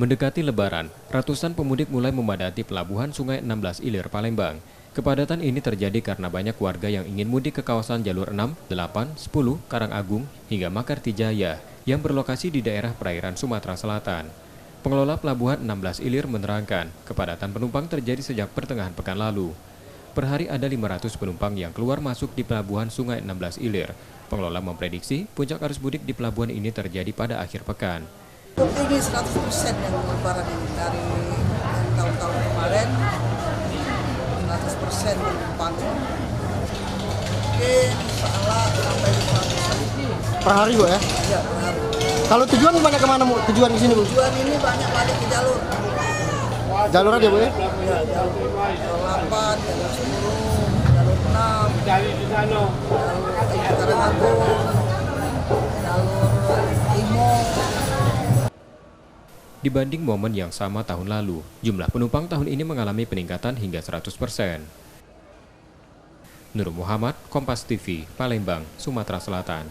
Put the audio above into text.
Mendekati Lebaran, ratusan pemudik mulai memadati pelabuhan Sungai 16 Ilir, Palembang. Kepadatan ini terjadi karena banyak warga yang ingin mudik ke kawasan jalur 6, 8, 10, Karangagung, hingga Makartijaya yang berlokasi di daerah perairan Sumatera Selatan. Pengelola Pelabuhan 16 Ilir menerangkan, kepadatan penumpang terjadi sejak pertengahan pekan lalu. Per hari ada 500 penumpang yang keluar masuk di Pelabuhan Sungai 16 Ilir. Pengelola memprediksi puncak arus mudik di pelabuhan ini terjadi pada akhir pekan. Tinggi 100% yang lebaran ini dari tahun-tahun kemarin 100% penumpang mungkin salah sampai 500 per hari Bu ya? ya per hari. Kalau tujuan banyak kemana Bu? Tujuan ke sini Bu? Tujuan ini banyak balik ke jalur Jalur aja Bu ya? ya, jalur 8, jalur 10, jalur 6, jalur Karangagung, jalur Imo. Dibanding momen yang sama tahun lalu, jumlah penumpang tahun ini mengalami peningkatan hingga 100%. Nur Muhammad, Kompas TV, Palembang, Sumatera Selatan.